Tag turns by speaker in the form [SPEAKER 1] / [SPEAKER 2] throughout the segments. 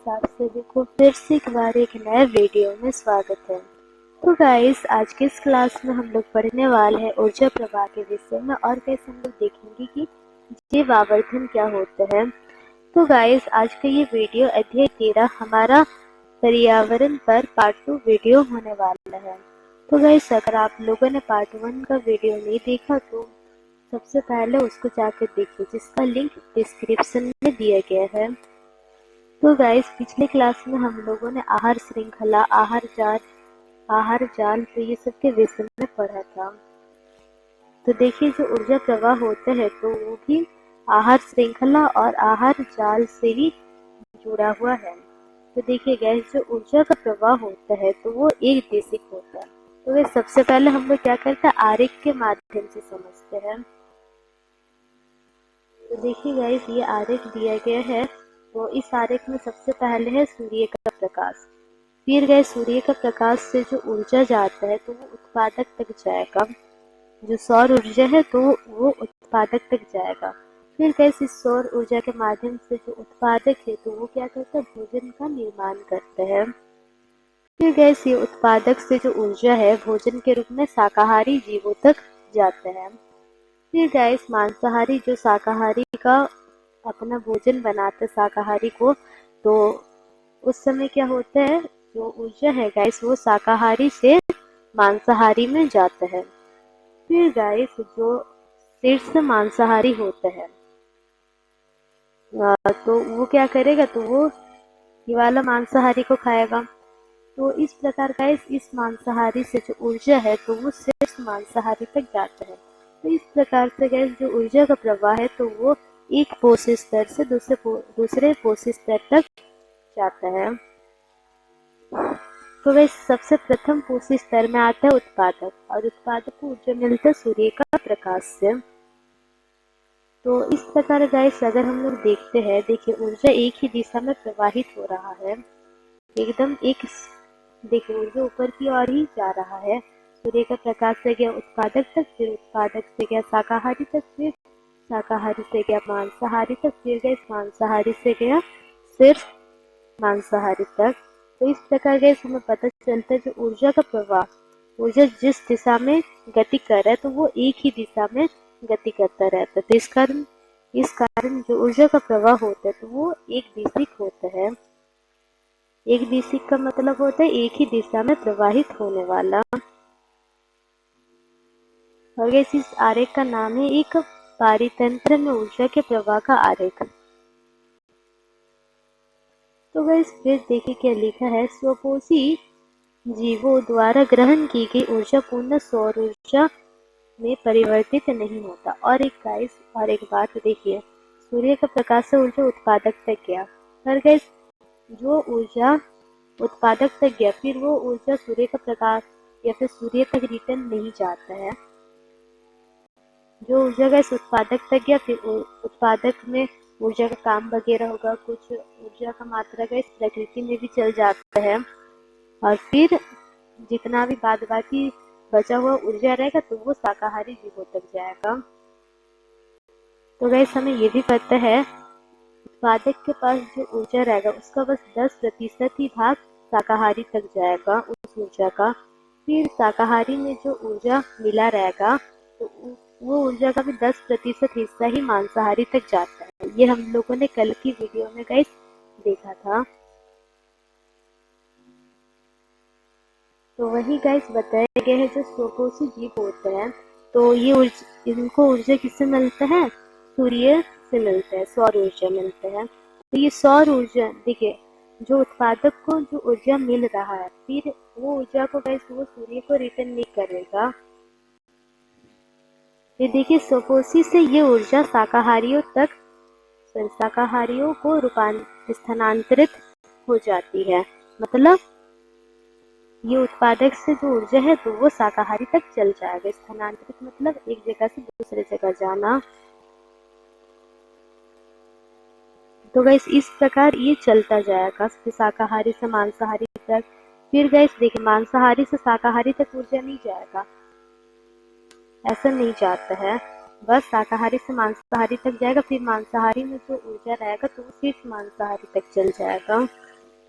[SPEAKER 1] Guys, आप सभी को फिर से एक बार एक नए वीडियो में स्वागत है। तो गाइस, आज के इस क्लास में हम लोग पढ़ने वाले हैं ऊर्जा प्रवाह के विषय में और कैसे हम लोग देखेंगे कि जीव आवर्धन क्या होता है। तो गाइस, आज का ये वीडियो अध्याय 13 हमारा पर्यावरण पर पार्ट 2 वीडियो होने वाला है। तो गाइस, अगर आप लोगों ने पार्ट 1 का वीडियो नहीं देखा तो सबसे पहले उसको जाकर देखिए, जिसका लिंक डिस्क्रिप्शन में दिया गया है। तो गाइस, पिछले क्लास में हम लोगों ने आहार श्रृंखला, आहार जाल तो ये सब के विषय में पढ़ा था। तो देखिए, जो ऊर्जा प्रवाह होता है तो वो भी आहार श्रृंखला और आहार जाल से ही जुड़ा हुआ है। तो देखिए गाइस, जो ऊर्जा का प्रवाह होता है तो वो एक दिशिक होता है। तो वे सबसे पहले हम लोग क्या करते हैं, आरेख के माध्यम से समझते हैं। तो देखिए गाइस, ये आरेख दिया गया है। तो इस आरेख में सबसे पहले है सूर्य का प्रकाश। फिर गए सूर्य का प्रकाश से जो ऊर्जा जाता है तो वो उत्पादक तक जाएगा। जो सौर ऊर्जा है तो वो उत्पादक तक जाएगा। फिर गए इस सौर ऊर्जा के माध्यम से जो उत्पादक है तो वो क्या करता है, भोजन का निर्माण करता है। फिर गए ये उत्पादक से जो ऊर्जा है भोजन के रूप में शाकाहारी जीवों तक जाता है। फिर गैस मांसाहारी जो शाकाहारी का अपना भोजन बनाते शाकाहारी को, तो उस समय क्या होता है, जो ऊर्जा है गैस वो शाकाहारी से मांसाहारी में जाता है। फिर गैस जो शीर्ष मांसाहारी होता है तो वो क्या करेगा, तो वो ये वाला मांसाहारी को खाएगा। तो इस प्रकार गैस इस मांसाहारी से जो ऊर्जा है तो वो शीर्ष मांसाहारी तक जाता है। तो इस प्रकार से गैस जो ऊर्जा का प्रवाह है तो वो एक पोषी स्तर से दूसरे पोषी स्तर तक जाता है। तो वह सबसे प्रथम पोषी स्तर में आता है उत्पादक, और उत्पादक को ऊर्जा मिलता है सूर्य का प्रकाश से। तो इस प्रकार गैस अगर हम लोग देखते हैं, देखिए ऊर्जा एक ही दिशा में प्रवाहित हो रहा है, एकदम एक, देखिए ऊर्जा ऊपर की ओर ही जा रहा है। सूर्य का प्रकाश से गया उत्पादक तक, फिर उत्पादक से गया शाकाहारी तक, फिर शाकाहारी से गया मांसाहारी तक, फिर गया मांसाहारी से गया सिर्फ मांसाहारी तक। तो इस प्रकार गैस हमें पता चलता है जो ऊर्जा का प्रवाह, ऊर्जा जिस दिशा में गति कर रहा है तो वो एक ही दिशा में गति करता रहता है। तो इस कारण जो ऊर्जा का प्रवाह होता है तो वो एक दिशिक होता है। एक दिशिक का मतलब होता है एक ही दिशा में प्रवाहित होने वाला। और गैस इस आरेख का नाम है एक पारितंत्र में ऊर्जा के प्रवाह का आरेख। तो गैस फिर देखिए क्या लिखा है, स्वपोषी जीवों द्वारा ग्रहण की गई ऊर्जा पूर्ण सौर ऊर्जा में परिवर्तित नहीं होता। और एक बात देखिए, सूर्य का प्रकाश से ऊर्जा उत्पादक तक गया, पर गैस जो ऊर्जा उत्पादक तक गया फिर वो ऊर्जा सूर्य का प्रकाश या फिर सूर्य तक रिटर्न नहीं जाता है। जो ऊर्जा गैस उत्पादक तक गया फिर उत्पादक में ऊर्जा का काम वगैरह होगा, कुछ ऊर्जा का मात्रा गैस प्रकृति में भी चल जाता है, और फिर जितना भी बाद बाकी बचा हुआ ऊर्जा रहेगा तो वो शाकाहारी जीवों तक जाएगा। तो गैस हमें ये भी पता है उत्पादक के पास जो ऊर्जा रहेगा उसका बस 10% ही भाग शाकाहारी तक जाएगा उस ऊर्जा का। फिर शाकाहारी में जो ऊर्जा मिला रहेगा तो वो ऊर्जा का भी 10% हिस्सा ही मांसाहारी तक जाता है। ये हम लोगों ने कल की वीडियो में गाइस देखा था। तो वही गाइस बताया गया है, जो स्वपोषी जीव होते हैं तो ये इनको ऊर्जा किससे मिलता है, सूर्य से मिलता है, सौर ऊर्जा मिलता है। तो ये सौर ऊर्जा देखिए, जो उत्पादक को जो ऊर्जा मिल रहा है फिर वो ऊर्जा को गाइस वो सूर्य को रिटर्न नहीं करेगा। ये देखिए स्वपोषी से ये ऊर्जा शाकाहारियों को स्थानांतरित हो जाती है। मतलब ये उत्पादक से जो ऊर्जा है तो वो शाकाहारी तक चल जाएगा। स्थानांतरित मतलब एक जगह से दूसरे जगह जाना। तो गैस इस प्रकार ये चलता जाएगा शाकाहारी से मांसाहारी तक। फिर गैस देखिए मांसाहारी से शाकाहारी तक ऊर्जा नहीं जाएगा, ऐसा नहीं जाता है, बस शाकाहारी से मांसाहारी तक जाएगा। फिर मांसाहारी में जो ऊर्जा रहेगा तो वो सिर्फ मांसाहारी तक चल जाएगा।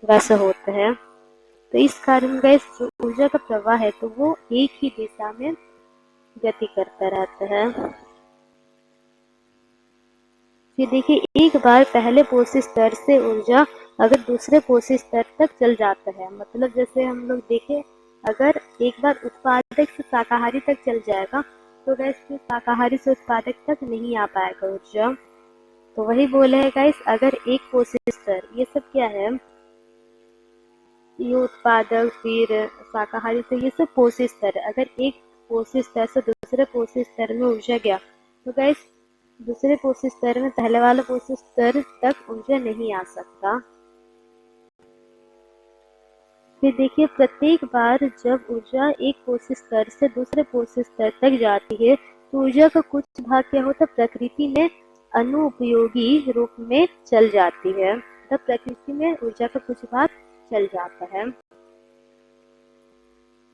[SPEAKER 1] वैसा होता है। तो इस कारण गैस जो ऊर्जा का प्रवाह है तो वो एक ही दिशा में गति करता रहता है। फिर देखिए, एक बार पहले पोषी स्तर से ऊर्जा अगर दूसरे पोषी स्तर तक चल जाता है, मतलब जैसे हम लोग देखें, अगर एक बार उत्पादक से शाकाहारी तक चल जाएगा तो गैस फिर शाकाहारी से उत्पादक तक नहीं आ पाएगा ऊर्जा। तो वही बोले है गाइस, अगर एक पोषी स्तर, ये सब क्या है, ये उत्पादक फिर शाकाहारी से ये सब पोषी स्तर, अगर एक पोषी स्तर से दूसरे पोषी स्तर में ऊर्जा गया तो गाइस दूसरे पोषी स्तर में पहले वाला पोषी स्तर तक ऊर्जा नहीं आ सकता। फिर देखिए, प्रत्येक बार जब ऊर्जा एक पोषी स्तर से दूसरे पोषी स्तर तक जाती है तो ऊर्जा का कुछ भाग क्या होता है, प्रकृति में अनुपयोगी रूप में चल जाती है। तब प्रकृति में ऊर्जा का कुछ भाग चल जाता है।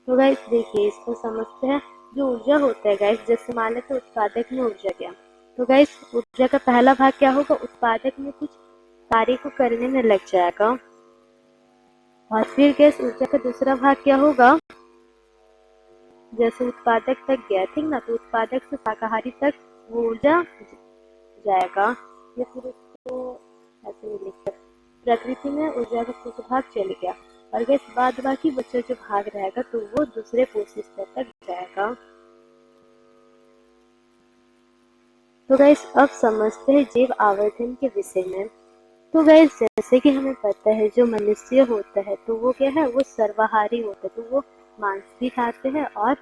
[SPEAKER 1] तो गाइस देखिए, इसको समझते हैं। जो ऊर्जा होता है गाइस, जैसे मान लेते हैं उत्पादक में ऊर्जा गया तो गाइस ऊर्जा का पहला भाग क्या होगा, उत्पादक में कुछ कार्य को करने में लग जाएगा। और फिर गैस ऊर्जा का दूसरा भाग क्या होगा, जैसे उत्पादक तक गया, ठीक ना, तो उत्पादक से शाकाहारी तक वो ऊर्जा जाएगा। या फिर उसको ऐसे नहीं लिख सकते, प्रकृति में ऊर्जा का कुछ भाग चल गया और गैस बाद बाकी बचा जो भाग रहेगा तो वो दूसरे पोषी स्तर तक जाएगा। तो गैस अब समझते हैं जैव आवर्धन के विषय में। तो गैस जैसे कि हमें पता है जो मनुष्य होता है तो वो क्या है, वो सर्वाहारी होता है, तो वो मांस भी खाते हैं और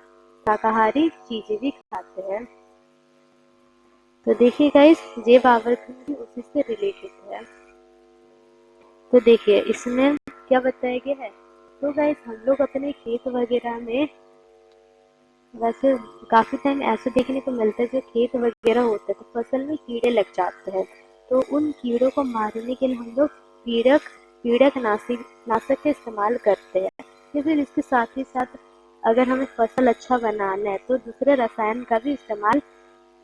[SPEAKER 1] शाकाहारी चीजें भी खाते हैं। तो देखिए गाइस, जैव आवर्धन भी उसी से रिलेटेड है। तो देखिए इसमें क्या बताया गया है, तो गाइस हम लोग अपने खेत वगैरह में वैसे काफी टाइम ऐसे देखने को मिलता है, जो खेत वगैरह होते हैं तो फसल में कीड़े लग जाते हैं, तो उन कीड़ों को मारने के लिए हम लोग कीटनाशक का इस्तेमाल करते हैं। या फिर इसके साथ ही साथ अगर हमें फसल अच्छा बनाना है तो दूसरे रसायन का भी इस्तेमाल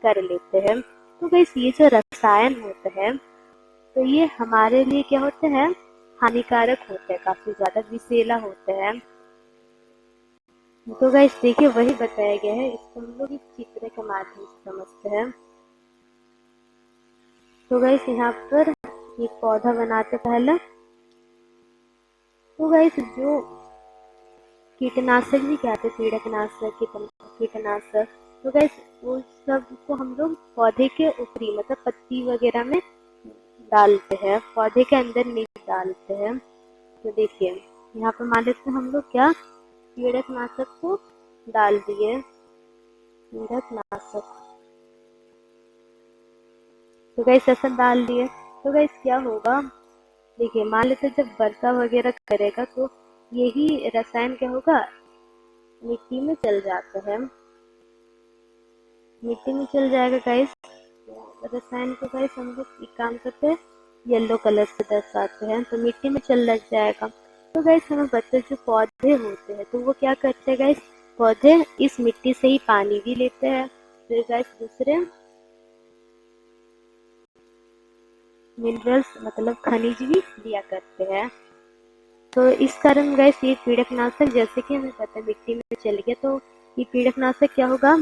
[SPEAKER 1] कर लेते हैं। तो गाइस ये जो रसायन होते हैं तो ये हमारे लिए क्या होते हैं, हानिकारक होते हैं, काफी ज्यादा विषैला होते हैं। तो गाइस देखिए, वही बताया गया है, इसको हम लोग इस चित्र के माध्यम से समझते हैं। तो गाइस यहाँ पर एक पौधा बनाते पहले, तो गाइस जो कीटनाशक भी कहते हैं, कीटनाशक, तो गाइस वो सब को हम लोग पौधे के ऊपरी मतलब पत्ती वगैरह में डालते हैं, पौधे के अंदर नहीं डालते हैं। तो देखिए यहाँ पर मान लेते हैं हम लोग क्या, कीटनाशक को डाल दिए, कीटनाशक, तो गाइस ऐसा डाल दिए। तो गाइस क्या होगा, देखिए मान लेते जब वर्षा वगैरह करेगा तो यही रसायन क्या होगा, मिट्टी में चल जाता है, मिट्टी में चल जाएगा गाइस। रसायन को गाइस हम लोग एक काम करते हैं, येलो कलर से दर्शाते हैं, तो मिट्टी में चल लग जाएगा। तो गाइस हमें पता है जो पौधे होते हैं तो वो क्या करते हैं गाइस, पौधे इस मिट्टी से ही पानी भी लेते हैं, फिर गाइस दूसरे मिनरल्स मतलब खनिज भी दिया करते हैं। तो इस कारण गाइस ये कीटनाशक, जैसे कि हमें पता है मिट्टी में चल गया तो ये कीटनाशक क्या होगा,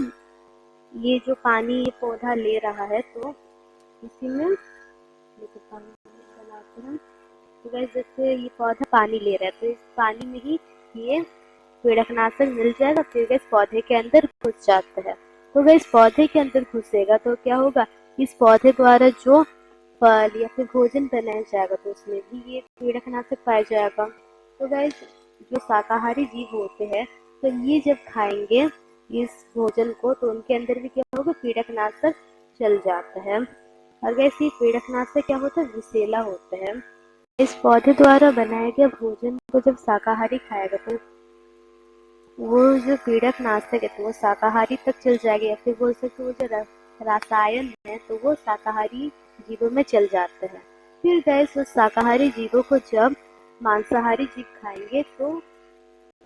[SPEAKER 1] ये जो पानी ये पौधा ले रहा है तो इसी में बनाते हैं। तो गाइस जैसे ये पौधा पानी ले रहा है तो इस पानी में ही ये कीटनाशक मिल जाएगा, फिर गाइस पौधे के अंदर घुस जाता है। तो गाइस पौधे के अंदर घुसेगा तो क्या होगा, इस पौधे द्वारा जो फल या फिर भोजन बनाया जाएगा तो उसमें भी ये कीटनाशक पाया जाएगा। तो गाइस जो शाकाहारी जीव होते हैं तो ये जब खाएंगे इस भोजन को तो उनके अंदर भी क्या होगा, कीटनाशक चल जाता है। और गाइस ये कीटनाशक क्या होता है, विषैला होता है। इस पौधे द्वारा बनाया गया भोजन को जब शाकाहारी खाएगा तो वो जो कीटनाशक है तो वो शाकाहारी तक चल जाएगा, या फिर बोल सकते वो जो रसायन है तो वो शाकाहारी जीवों में चल जाते हैं। फिर गैस उस शाकाहारी जीवों को जब मांसाहारी जीव खाएंगे तो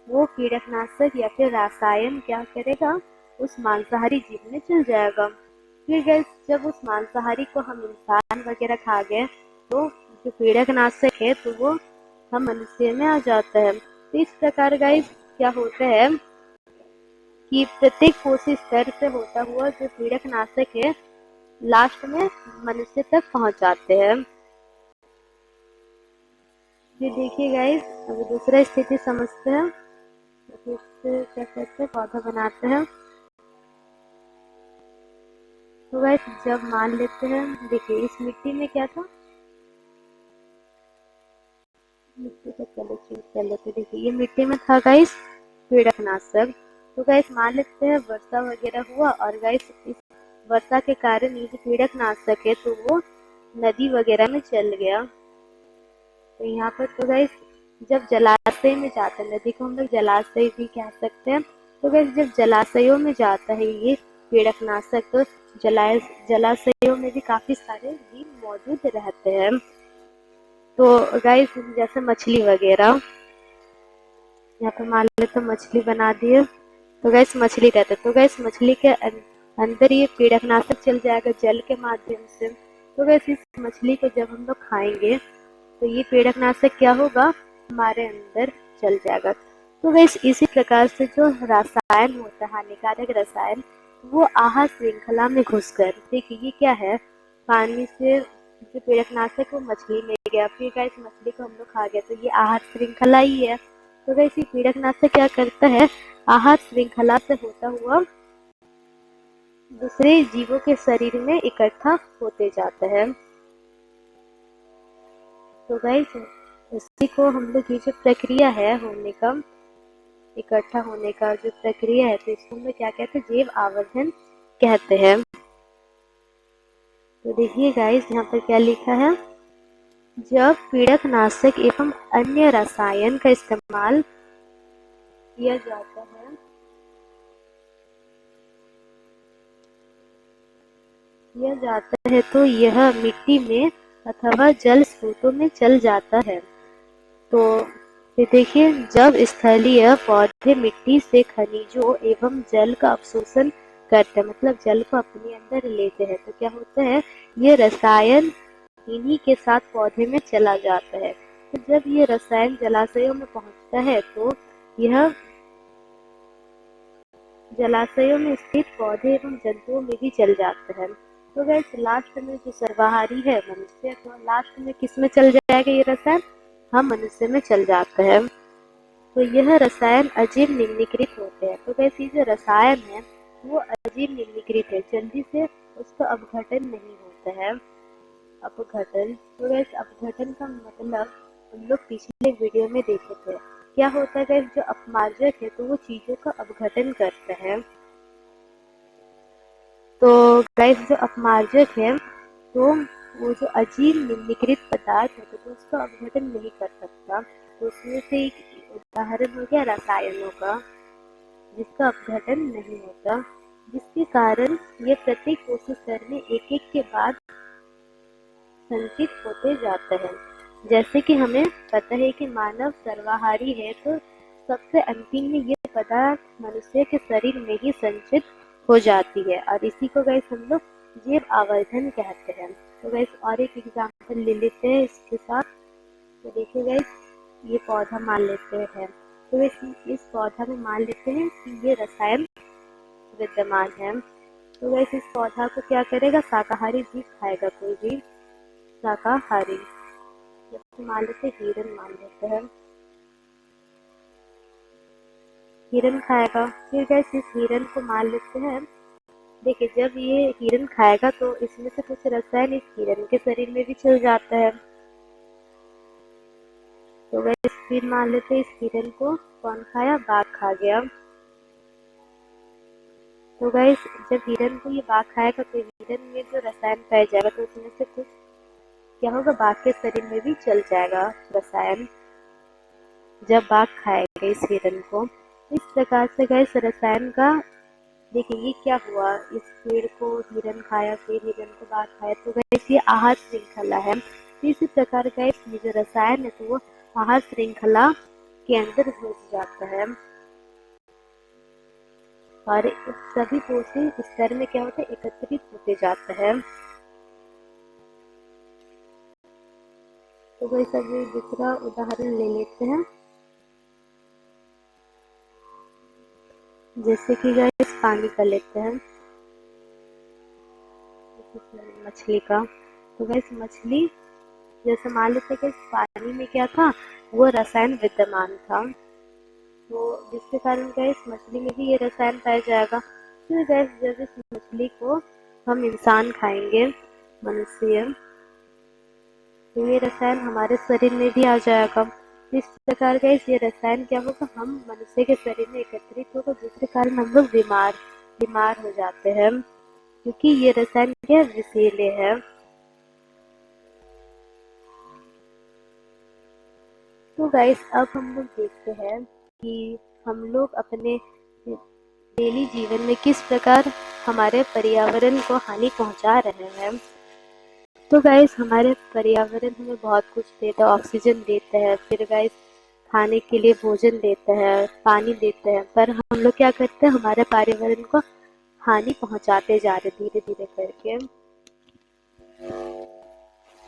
[SPEAKER 1] वो कीटनाशक या फिर रसायन क्या करेगा, उस मांसाहारी जीव में चल जाएगा। फिर गैस जब उस मांसाहारी को हम इंसान वगैरह खा गए तो जो कीटनाशक है तो वो हम मनुष्य में आ जाता है। तो इस प्रकार गाइस क्या होता है कि प्रत्येक कोशिश स्तर से होता हुआ जो पीड़क नाशक है लास्ट में मनुष्य तक पहुंच जाते हैं। ये देखिए गाइस, अभी दूसरा स्थिति समझते हैं। तो इससे क्या करते हैं, पौधा बनाते हैं। तो गाइस जब मान लेते हैं, देखिए इस मिट्टी में क्या था, मिट्टी को चलो चेंज कर लेते। देखिए ये मिट्टी में था गाइस पीड़कनाशक। तो गाइस मान लेते हैं वर्षा वगैरह हुआ और गाइस इस वर्षा के कारण ये जो पीड़कनाशक है तो वो नदी वगैरह में चल गया। तो यहाँ पर तो गाइस जब जलाशय में जाता है, नदी को हम लोग जलाशय भी कह सकते हैं। तो गाइस जब जलाशयों में जाता है ये पीड़कनाशक तो जलाशयों में भी काफी सारे जीव मौजूद रहते हैं। तो गाइस जैसे मछली वगैरह, यहाँ पे मान ले तो मछली बना दिए। तो गैस मछली रहता है, तो गैस मछली के अंदर ये पीड़कनाशक चल जाएगा जल के माध्यम से। तो गैस इस मछली को जब हम लोग खाएंगे तो ये पीड़कनाशक क्या होगा, हमारे अंदर चल जाएगा। तो गैस इसी प्रकार से जो रसायन होता है, हानिकारक रसायन, वो आहार श्रृंखला में घुसकर, देखिए ये क्या है, पानी से जो पीड़कनाशक वो मछली में गया, फिर गैस मछली को हम लोग खा गया, तो ये आहार श्रृंखला ही है। तो गैस ये पीड़कनाशक क्या करता है, आहार श्रृंखला से होता हुआ दूसरे जीवों के शरीर में इकट्ठा होते जाता है। तो गाइस इसी को हम लोग, ये जो प्रक्रिया है होने का, इकट्ठा होने का जो प्रक्रिया है, तो इसको हम लोग क्या कहते हैं, जैव आवर्धन कहते हैं। तो देखिए गाइस यहाँ पर क्या लिखा है, जब पीड़कनाशक एवं अन्य रसायन का इस्तेमाल किया जाता है तो यह मिट्टी में अथवा जल स्रोतों में चल जाता है। तो ये देखिए, जब स्थलीय पौधे मिट्टी से खनिजों एवं जल का अवशोषण करते हैं, मतलब जल को अपने अंदर लेते हैं, तो क्या होता है, ये रसायन इन्हीं के साथ पौधे में चला जाता है। तो जब ये रसायन जलाशयों में पहुंचता है तो यह जलाशयों में स्थित पौधे एवं जंतुओं में भी चल जाता है। तो गैस लास्ट में जो सर्वाहारी है मनुष्य, तो लास्ट में किस में चल जाएगा ये रसायन, हम मनुष्य में चल जाता है। तो यह रसायन अजीव निम्नीकृत होते हैं। तो गैस ये जो रसायन है वो अजीव निम्नीकृत है, जल्दी से उसका अपघटन नहीं होता है। अपघटन, तो गैस अपघटन का मतलब हम लोग पिछले वीडियो में देखे थे, क्या होता है गैस, जो अपमार्जक है तो वो चीजों का अपघटन करता है। तो गैस जो अपमार्जक है तो वो जो अजीव निम्नीकृत पदार्थ है तो उसका अपघटन नहीं कर सकता। तो उसमें से एक उदाहरण हो गया रसायनों का, जिसका अपघटन नहीं होता, जिसके कारण ये प्रत्येक कोशिश स्तर में एक एक के बाद संचित होते जाते हैं। जैसे कि हमें पता है कि मानव सर्वाहारी है, तो सबसे अंतिम में ये पदार्थ मनुष्य के शरीर में ही संचित हो जाती है, और इसी को गैस हम लोग जैव आवर्धन कहते हैं। तो गैस और एक एग्जाम्पल ले लेते हैं इसके साथ। तो देखिए गैस, ये पौधा मान लेते हैं, तो इस पौधा में मान लेते हैं कि ये रसायन विद्यमान है। तो गैस इस पौधा को क्या करेगा, शाकाहारी जीव खाएगा, कोई भी शाकाहारी, जैसे मान लेते हिरन, मान लेते हैं हिरन खाएगा। फिर गैस इस हिरन को मान लेते हैं, देखिए जब ये हिरन खाएगा तो इसमें से कुछ रसायन इस हिरन के शरीर में भी चल जाता है। तो गैस फिर मान लेते हैं इस हिरन को कौन खाया, बाघ खा गया। तो गैस जब हिरन को ये बाघ खाएगा तो हिरन में जो रसायन पाया जाएगा तो उसमें से कुछ क्या होगा, बाघ के शरीर में भी चल जाएगा रसायन, जब बाघ खाएगा इस हिरन को। इस प्रकार से गैस रसायन का, देखिए ये क्या हुआ, इस पेड़ को हिरन खाया, फिर हिरन को बाघ खाया, तो गैस ये आहार श्रृंखला है। तो इसी प्रकार गैस ये जो रसायन है तो वो आहार श्रृंखला के अंदर घुस जाता है, और सभी कोशिश स्तर में क्या होता है, एकत्रित होते जाता है। तो गाइस अभी दूसरा उदाहरण ले लेते हैं। जैसे कि गाइस पानी का लेते हैं, मछली का। तो गाइस मछली, जैसे मान लेते हैं कि पानी में क्या था, वो रसायन विद्यमान था, तो जिसके कारण गैस मछली में भी ये रसायन पाया जाएगा। फिर गैस जब इस मछली को हम इंसान खाएंगे, मनुष्य, तो ये रसायन हमारे शरीर में भी आ जाएगा। इस प्रकार गैस ये रसायन क्या होगा, हम मनुष्य के शरीर में एकत्रित होगा, जिसके कारण हम लोग बीमार हो जाते हैं, क्योंकि ये रसायन क्या विषैले है। तो गाइस अब हम लोग देखते हैं कि हम लोग अपने डेली जीवन में किस प्रकार हमारे पर्यावरण को हानि पहुंचा रहे हैं। तो गाइस हमारे पर्यावरण हमें बहुत कुछ देता है, ऑक्सीजन देता है, फिर गाइस खाने के लिए भोजन देता है, पानी देता है, पर हम लोग क्या करते हैं, हमारे पर्यावरण को हानि पहुंचाते जा रहे धीरे धीरे करके।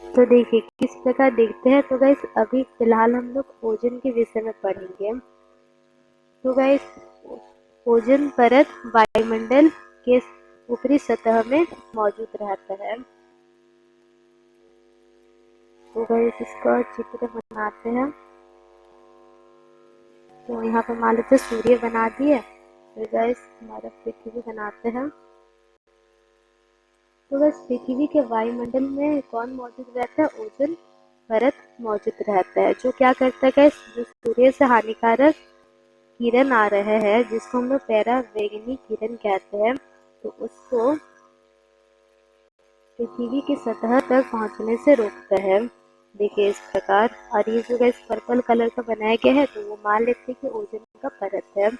[SPEAKER 1] तो देखिए किस प्रकार देखते हैं। तो गाइस अभी फिलहाल हम लोग ओजोन के विषय में पढ़ेंगे। तो गाइस ओजोन परत वायुमंडल के ऊपरी सतह में मौजूद रहता है। तो गाइस इसका चित्र बनाते हैं। तो यहाँ पर मान लेते सूर्य बना दिए, तो गाइस हमारा पृथ्वी बनाते हैं। तो गाइस पृथ्वी के वायुमंडल में कौन मौजूद रहता है, ओजोन परत मौजूद रहता है, जो क्या करता है गाइस, जो सूर्य से हानिकारक किरण आ रहे हैं, जिसको हम लोग परावैंगनी किरण कहते हैं, तो उसको पृथ्वी की सतह तक पहुंचने से रोकता है। देखिए इस प्रकार। और ये जो गैस पर्पल कलर का बनाया गया है, तो वो मान लेते हैं कि ओजोन का परत है।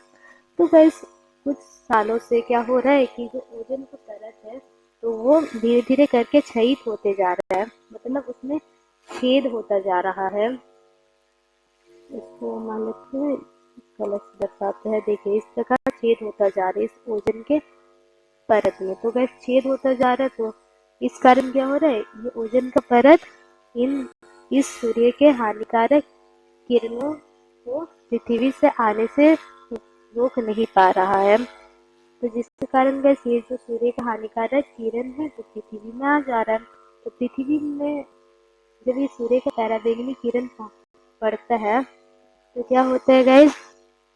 [SPEAKER 1] तो गैस कुछ सालों से क्या हो रहा है कि जो ओजोन का परत है, तो वो धीरे धीरे करके क्षयित होते जा रहा है, मतलब उसमें छेद होता जा रहा है। इसको मान लेते हैं, कलर से दर्शाते हैं। देखिए इस प्रकार छेद होता जा रहा है इस ओजोन के परत में। तो गैस छेद होता जा रहा है, तो इस कारण क्या हो रहा है, ये ओजोन का परत इस सूर्य के हानिकारक किरणों को पृथ्वी से आने से रोक नहीं पा रहा है। तो जिसके कारण गैस ये जो सूर्य का हानिकारक किरण है, तो पृथ्वी में आ जा रहा है। तो पृथ्वी में जब ये सूर्य का परावैंगनी किरण पड़ता है, तो क्या होता है गैस,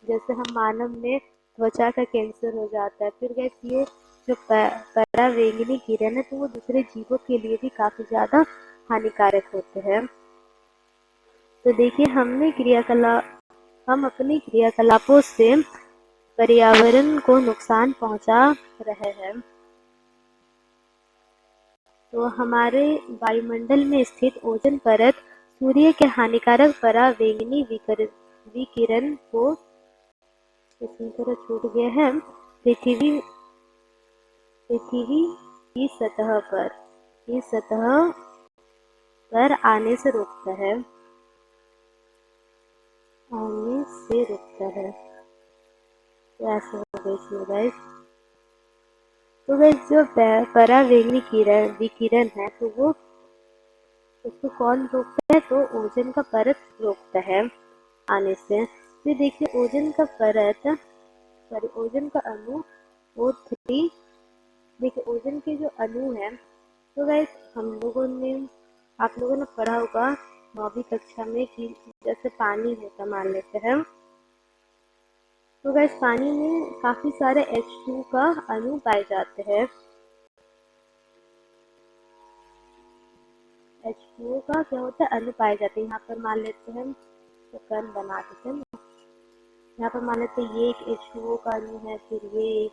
[SPEAKER 1] जैसे हम मानव में त्वचा का कैंसर हो जाता है। फिर गैस ये जो परावैंगनी किरण है, तो वो दूसरे जीवों के लिए भी काफी ज्यादा हानिकारक होते हैं। तो देखिए हम अपनी क्रियाकलापों से पर्यावरण को नुकसान पहुंचा रहे हैं। तो हमारे वायुमंडल में स्थित ओजोन परत सूर्य के हानिकारक परावैंगनी विकिरण को, इसमें थोड़ा छूट गया है, पृथ्वी की सतह पर आने से रोकता है। तो ऐसे हो गई गाइस। तो गाइस जो परावैंगनी विकिरण है, तो वो उसको कौन रोकता है, तो ओजोन का परत रोकता है आने से। फिर देखिए ओजोन का अणु O3। देखिए ओजोन के जो अणु है, तो गाइस आप लोगों ने पढ़ा होगा 9वीं कक्षा में कि जैसे पानी होता मान लेते हैं, तो गाइस पानी में काफी सारे H2 का अणु पाए जाते हैं। H2O का क्या होता है, अणु पाए जाते हैं। यहाँ पर मान लेते हैं, तो कण बना देते हैं। यहाँ पर मान लेते हैं ये एक H2O का अणु है, फिर ये एक।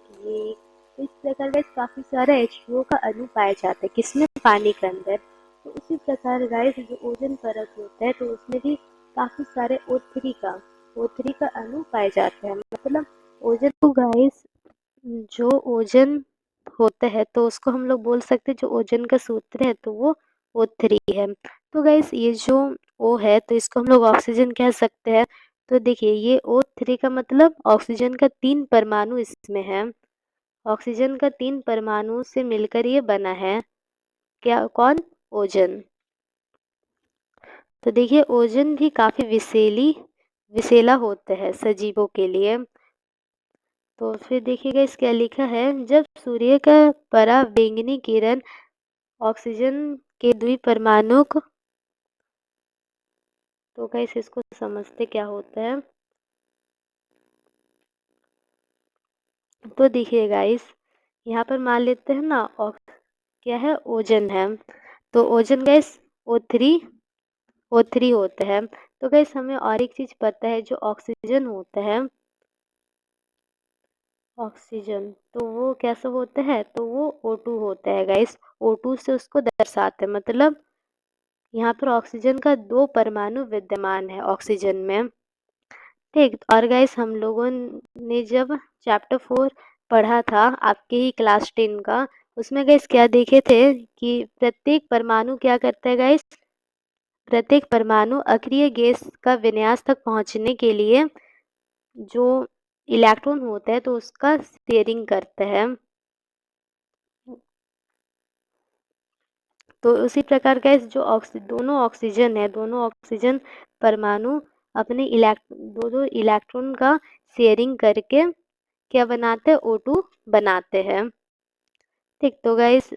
[SPEAKER 1] तो इस प्रकार गाइस काफी सारे H2O का अणु पाए जाते हैं, किसमें, पानी के अंदर। तो उसी प्रकार गाइस जो ओजोन परत होता है, तो उसमें भी काफी सारे O3 का अणु पाए जाते हैं। मतलब ओजोन, तो गाइस जो ओजोन होता है, तो उसको हम लोग बोल सकते हैं, जो ओजोन का सूत्र है, तो वो O3 है। तो गाइस ये जो O है, तो इसको हम लोग ऑक्सीजन कह सकते हैं। तो देखिए ये O3 का मतलब ऑक्सीजन का 3 परमाणु इसमें है। ऑक्सीजन का 3 परमाणु से मिलकर ये बना है, क्या, कौन, ओजोन। तो देखिए ओजोन भी काफ़ी विषैला होता है सजीवों के लिए। तो फिर देखिएगा इस क्या लिखा है, जब सूर्य का पराबैंगनी किरण ऑक्सीजन के द्विपरमाणु को, तो गाइस इसको समझते क्या होता है। तो देखिए गाइस यहाँ पर मान लेते हैं ना क्या है, ओजन है। तो ओजन गैस O3 होता है। तो गैस हमें और एक चीज पता है, जो ऑक्सीजन होता है, ऑक्सीजन तो वो कैसा होता है, तो वो O2 होता है गाइस। O2 से उसको दर्शाते हैं, मतलब यहाँ पर ऑक्सीजन का 2 परमाणु विद्यमान है ऑक्सीजन में। ठीक, और गाइस हम लोगों ने जब चैप्टर 4 पढ़ा था आपके ही क्लास 10 का, उसमें गाइस क्या देखे थे कि प्रत्येक परमाणु क्या करता है गाइस, प्रत्येक परमाणु अक्रिय गैस का विन्यास तक पहुंचने के लिए जो इलेक्ट्रॉन होता है तो उसका शेयरिंग करता है। तो उसी प्रकार का जो दोनों ऑक्सीजन है, दोनों ऑक्सीजन परमाणु अपने दो इलेक्ट्रॉन का शेयरिंग करके क्या बनाते हैं, O2 बनाते हैं। ठीक, तो गाइस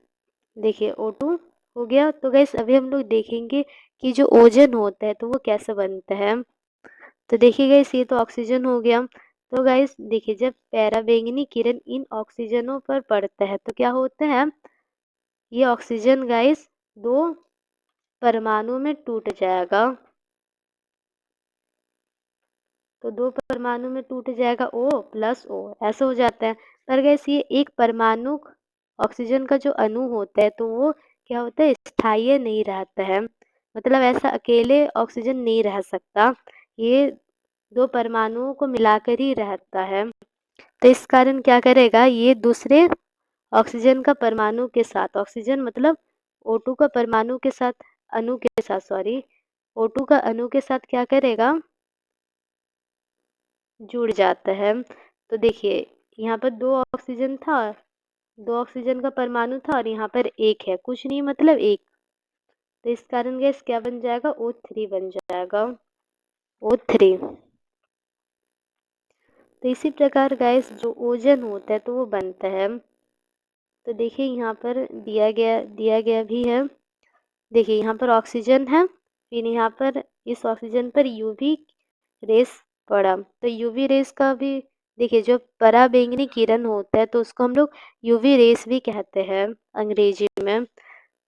[SPEAKER 1] देखिए O2 हो गया। तो गाइस अभी हम लोग देखेंगे कि जो ओजोन होता है तो वो कैसे बनता है। तो देखिए गाइस ये तो ऑक्सीजन हो गया। तो गाइस देखिए जब पराबैंगनी किरण इन ऑक्सीजनों पर पड़ता है तो क्या होता है, ये ऑक्सीजन गाइस 2 परमाणु में टूट जाएगा। तो 2 परमाणु में टूट जाएगा O प्लस O, ऐसा हो जाता है। पर गाइस ये एक परमाणु ऑक्सीजन का जो अणु होता है तो वो क्या होता है, स्थायी नहीं रहता है, मतलब ऐसा अकेले ऑक्सीजन नहीं रह सकता, ये 2 परमाणुओं को मिलाकर ही रहता है। तो इस कारण क्या करेगा, ये दूसरे ऑक्सीजन का परमाणु के साथ, ऑक्सीजन मतलब O2 का परमाणु के साथ, अणु के साथ सॉरी, O2 का अणु के साथ क्या करेगा, जुड़ जाता है। तो देखिए यहाँ पर 2 ऑक्सीजन था, 2 ऑक्सीजन का परमाणु था और यहाँ पर एक है, कुछ नहीं मतलब एक। तो इस कारण गैस क्या बन जाएगा, O3 बन जाएगा, O3। तो इसी प्रकार गैस जो ओजोन होता है तो वो बनता है। तो देखिए यहाँ पर दिया गया भी है। देखिए यहाँ पर ऑक्सीजन है, फिर यहाँ पर इस ऑक्सीजन पर यूवी रेस पड़ा। तो यूवी रेस का भी देखिए, जो पराबैंगनी किरण होता है तो उसको हम लोग यूवी रेस भी कहते हैं अंग्रेजी में।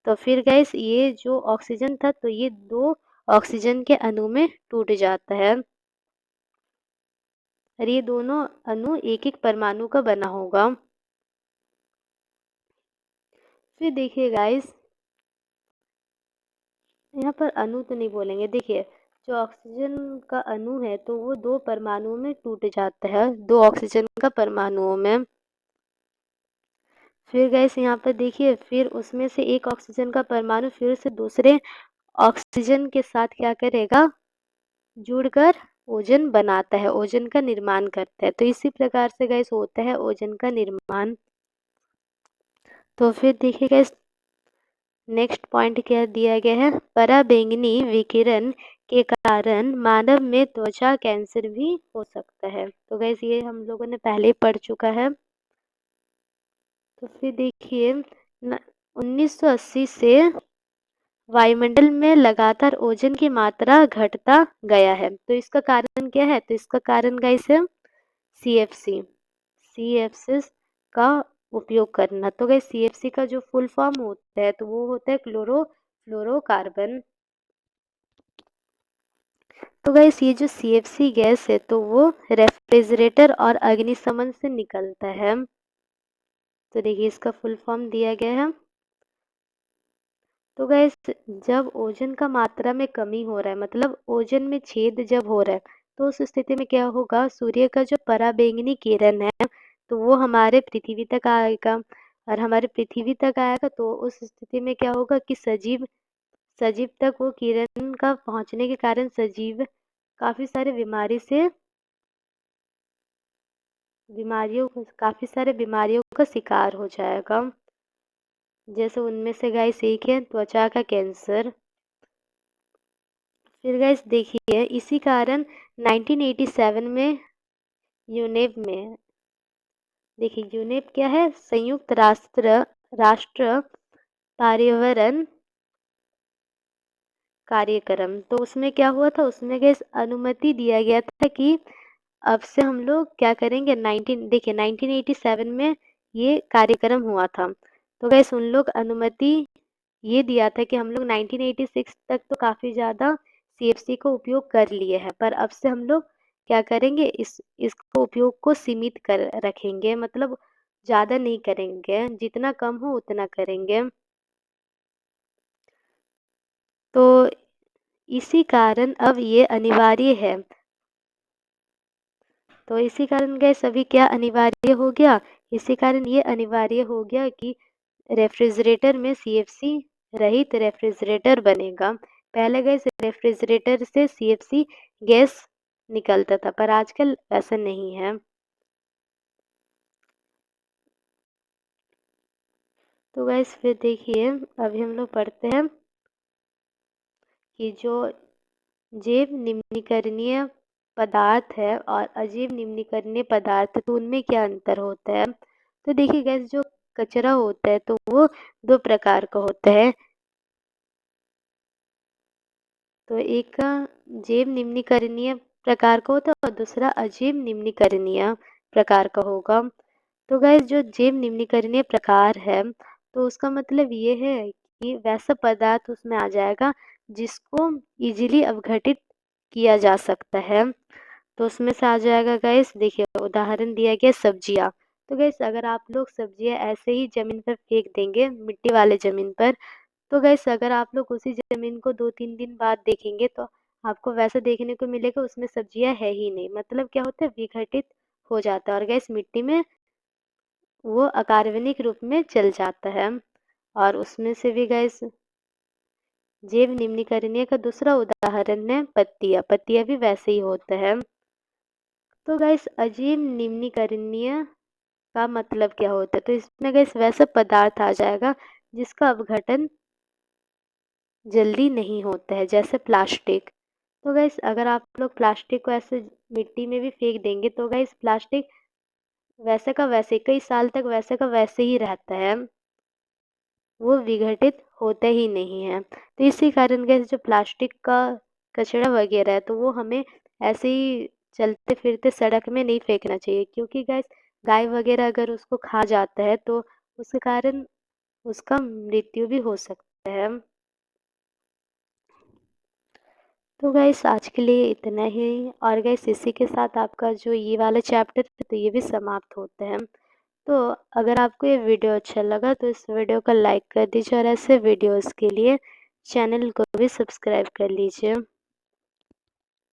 [SPEAKER 1] तो फिर गैस ये जो ऑक्सीजन था तो ये 2 ऑक्सीजन के अणु में टूट जाता है और ये दोनों अणु एक एक परमाणु का बना होगा। फिर देखिए गाइस यहाँ पर अणु तो नहीं बोलेंगे, देखिए जो ऑक्सीजन का अणु है तो वो 2 परमाणुओं में टूट जाता है, 2 ऑक्सीजन का परमाणुओं में। फिर गैस यहाँ पर देखिए फिर उसमें से एक ऑक्सीजन का परमाणु फिर से दूसरे ऑक्सीजन के साथ क्या करेगा, जुड़कर ओजोन बनाता है, ओजोन का निर्माण करता है। तो इसी प्रकार से गैस होता है ओजोन का निर्माण। तो फिर देखिए गैस नेक्स्ट पॉइंट क्या दिया गया है, पराबैंगनी विकिरण के कारण मानव में त्वचा कैंसर भी हो सकता है। तो गैस ये हम लोगों ने पहले ही पढ़ चुका है। तो फिर देखिए 1980 से वायुमंडल में लगातार ओजोन की मात्रा घटता गया है। तो इसका कारण क्या है, तो इसका कारण गाइस है CFC का उपयोग करना। तो गाइस CFC का जो फुल फॉर्म होता है तो वो होता है क्लोरोफ्लोरोकार्बन। तो गाइस ये जो CFC गैस है तो वो रेफ्रिजरेटर और अग्निशमन से निकलता है। तो देखिए इसका फुल फॉर्म दिया गया है। तो गाइस जब ओजोन का मात्रा में कमी हो रहा है, मतलब ओजोन में छेद जब हो रहा है, तो उस स्थिति में क्या होगा, सूर्य का जो पराबैंगनी किरण है तो वो हमारे पृथ्वी तक आएगा, और हमारे पृथ्वी तक आएगा तो उस स्थिति में क्या होगा कि सजीव तक वो किरण का पहुंचने के कारण सजीव काफी सारे बीमारियों का शिकार हो जाएगा। जैसे उनमें से गाइस एक है त्वचा का कैंसर। फिर गैस देखिए, इसी कारण 1987 में यूनेप में, देखिए यूनेप क्या है, संयुक्त राष्ट्र पर्यावरण कार्यक्रम। तो उसमें क्या हुआ था, उसमें गैस अनुमति दिया गया था कि अब से हम लोग क्या करेंगे, 1987 में ये कार्यक्रम हुआ था। तो गैस उन लोग अनुमति ये दिया था कि हम लोग 1986 तक तो काफ़ी ज़्यादा सीएफसी को उपयोग कर लिए हैं, पर अब से हम लोग क्या करेंगे, इसको उपयोग को सीमित कर रखेंगे, मतलब ज़्यादा नहीं करेंगे, जितना कम हो उतना करेंगे। तो इसी कारण अब ये अनिवार्य है। तो इसी कारण गैस अभी क्या अनिवार्य हो गया, इसी कारण ये अनिवार्य हो गया कि रेफ्रिजरेटर में सीएफसी रहित रेफ्रिजरेटर बनेगा। पहले गैस रेफ्रिजरेटर से सीएफसी गैस निकलता था, पर आजकल ऐसा नहीं है। तो गैस फिर देखिए, अभी हम लोग पढ़ते हैं कि जो जैव निम्नीकरणीय पदार्थ है और अजैव निम्नीकरणीय पदार्थ, तो उनमें क्या अंतर होता है। तो देखिए गैस, जो कचरा होता है तो वो दो प्रकार का होता है। तो एक जैव निम्नीकरणीय प्रकार का होता है और दूसरा अजैव निम्नीकरणीय प्रकार का होगा। तो गैस जो जैव निम्नीकरणीय प्रकार है, तो उसका मतलब ये है कि वैसा पदार्थ उसमें आ जाएगा जिसको इजीली अपघटित किया जा सकता है। तो उसमें से आ जाएगा गैस, देखिए उदाहरण दिया गया सब्जियां। तो गैस अगर आप लोग सब्जियां ऐसे ही जमीन पर फेंक देंगे, मिट्टी वाले जमीन पर, तो गैस अगर आप लोग उसी ज़मीन को 2-3 दिन बाद देखेंगे तो आपको वैसा देखने को मिलेगा, उसमें सब्जियां है ही नहीं। मतलब क्या होता है, विघटित हो जाता है और गैस मिट्टी में वो अकार्बनिक रूप में चल जाता है। और उसमें से भी गैस जैव निम्नीकरणीय का दूसरा उदाहरण है पत्तियां। पत्तियां भी वैसे ही होता है। तो गैस अजैव निम्नीकरणीय का मतलब क्या होता है, तो इसमें गैस वैसा पदार्थ आ जाएगा जिसका अपघटन जल्दी नहीं होता है, जैसे प्लास्टिक। तो गैस अगर आप लोग प्लास्टिक को ऐसे मिट्टी में भी फेंक देंगे तो गैस प्लास्टिक वैसे का वैसे कई साल तक वैसे का वैसे ही रहता है, वो विघटित होता ही नहीं है। तो इसी कारण गैस जो प्लास्टिक का कचरा वगैरह है, तो वो हमें ऐसे ही चलते फिरते सड़क में नहीं फेंकना चाहिए, क्योंकि गैस गाय वगैरह अगर उसको खा जाता है तो उसके कारण उसका मृत्यु भी हो सकता है। तो गाइस आज के लिए इतना ही। और गाइस इसी के साथ आपका जो ये वाला चैप्टर है तो ये भी समाप्त होता है। तो अगर आपको ये वीडियो अच्छा लगा तो इस वीडियो को लाइक कर दीजिए और ऐसे वीडियोस के लिए चैनल को भी सब्सक्राइब कर लीजिए।